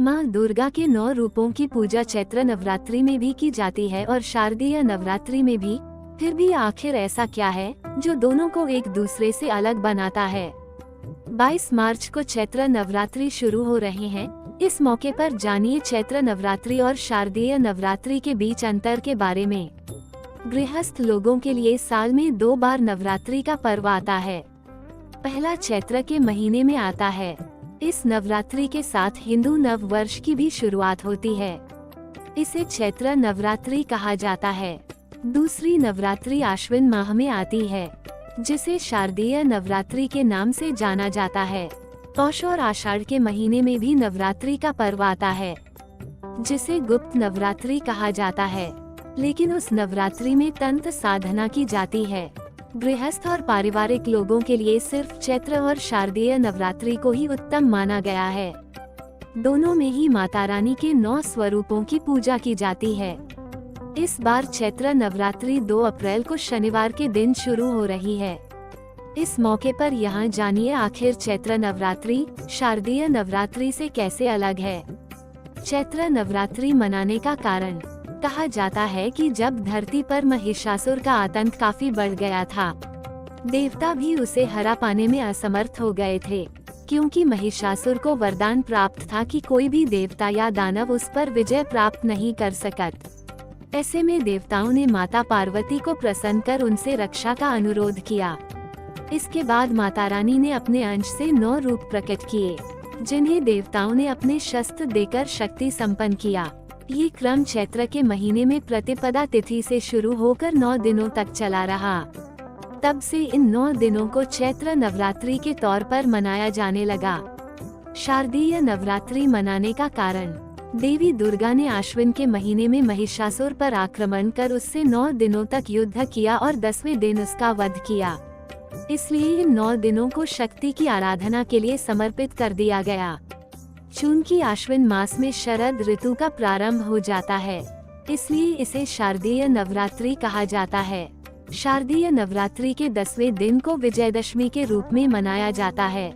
माँ दुर्गा के 9 रूपों की पूजा चैत्र नवरात्रि में भी की जाती है और शारदीय नवरात्रि में भी। फिर भी आखिर ऐसा क्या है जो दोनों को एक दूसरे से अलग बनाता है? 22 मार्च को चैत्र नवरात्रि शुरू हो रहे हैं। इस मौके पर जानिए चैत्र नवरात्रि और शारदीय नवरात्रि के बीच अंतर के बारे में। गृहस्थ लोगों के लिए साल में 2 बार नवरात्रि का पर्व आता है। पहला चैत्र के महीने में आता है। इस नवरात्रि के साथ हिंदू नव वर्ष की भी शुरुआत होती है। इसे चैत्र नवरात्रि कहा जाता है। दूसरी नवरात्रि आश्विन माह में आती है, जिसे शारदीय नवरात्रि के नाम से जाना जाता है। पौष और आषाढ़ के महीने में भी नवरात्रि का पर्व आता है, जिसे गुप्त नवरात्रि कहा जाता है। लेकिन उस नवरात्रि में तंत्र साधना की जाती है। गृहस्थ और पारिवारिक लोगों के लिए सिर्फ चैत्र और शारदीय नवरात्रि को ही उत्तम माना गया है। दोनों में ही माता रानी के 9 स्वरूपों की पूजा की जाती है। इस बार चैत्र नवरात्रि 2 अप्रैल को शनिवार के दिन शुरू हो रही है। इस मौके पर यहाँ जानिए आखिर चैत्र नवरात्रि शारदीय नवरात्रि से कैसे अलग है। चैत्र नवरात्रि मनाने का कारण। कहा जाता है कि जब धरती पर महिषासुर का आतंक काफी बढ़ गया था, देवता भी उसे हरा पाने में असमर्थ हो गए थे, क्योंकि महिषासुर को वरदान प्राप्त था कि कोई भी देवता या दानव उस पर विजय प्राप्त नहीं कर सकत। ऐसे में देवताओं ने माता पार्वती को प्रसन्न कर उनसे रक्षा का अनुरोध किया। इसके बाद माता रानी ने अपने अंश से 9 रूप प्रकट किए, जिन्हें देवताओं ने अपने शस्त्र देकर शक्ति संपन्न किया। ये क्रम चैत्र के महीने में प्रतिपदा तिथि से शुरू होकर 9 दिनों तक चला रहा। तब से इन 9 दिनों को चैत्र नवरात्रि के तौर पर मनाया जाने लगा। शारदीय नवरात्रि मनाने का कारण। देवी दुर्गा ने आश्विन के महीने में महिषासुर पर आक्रमण कर उससे 9 दिनों तक युद्ध किया और 10वें दिन उसका वध किया। इसलिए इन 9 दिनों को शक्ति की आराधना के लिए समर्पित कर दिया गया। चूंकि आश्विन मास में शरद ऋतु का प्रारंभ हो जाता है, इसलिए इसे शारदीय नवरात्रि कहा जाता है। शारदीय नवरात्रि के 10वें दिन को विजयदशमी के रूप में मनाया जाता है।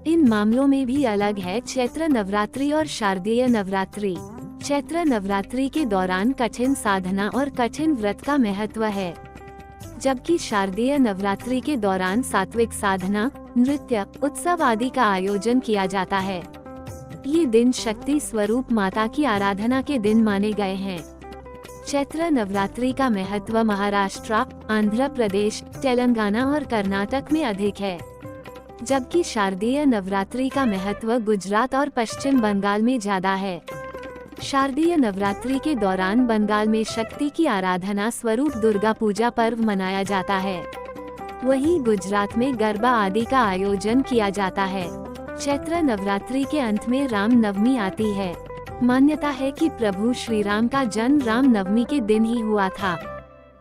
इन मामलों में भी अलग है चैत्र नवरात्रि और शारदीय नवरात्रि। चैत्र नवरात्रि के दौरान कठिन साधना और कठिन व्रत का महत्व है, जबकि शारदीय नवरात्रि के दौरान सात्विक साधना, नृत्य, उत्सव आदि का आयोजन किया जाता है। ये दिन शक्ति स्वरूप माता की आराधना के दिन माने गए हैं। चैत्र नवरात्रि का महत्व महाराष्ट्र, आंध्र प्रदेश, तेलंगाना और कर्नाटक में अधिक है, जबकि शारदीय नवरात्रि का महत्व गुजरात और पश्चिम बंगाल में ज्यादा है। शारदीय नवरात्रि के दौरान बंगाल में शक्ति की आराधना स्वरूप दुर्गा पूजा पर्व मनाया जाता है। वहीं गुजरात में गरबा आदि का आयोजन किया जाता है। चैत्र नवरात्रि के अंत में राम नवमी आती है। मान्यता है कि प्रभु श्री राम का जन्म राम नवमी के दिन ही हुआ था,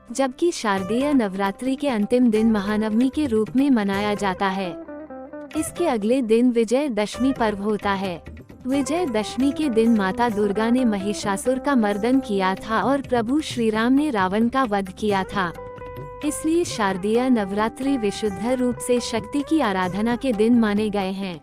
जबकि शारदीय नवरात्रि के अंतिम दिन महानवमी के रूप में मनाया जाता है। इसके अगले दिन विजय दशमी पर्व होता है। विजय दशमी के दिन माता दुर्गा ने महिषासुर का मर्दन किया था और प्रभु श्री राम ने रावण का वध किया था। इसलिए शारदीय नवरात्रि विशुद्ध रूप से शक्ति की आराधना के दिन माने गए हैं।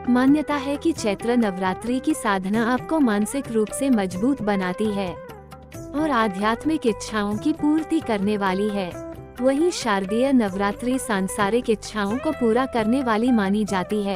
मान्यता है कि चैत्र नवरात्रि की साधना आपको मानसिक रूप से मजबूत बनाती है और आध्यात्मिक इच्छाओं की पूर्ति करने वाली है। वहीं शारदीय नवरात्रि सांसारिक इच्छाओं को पूरा करने वाली मानी जाती है।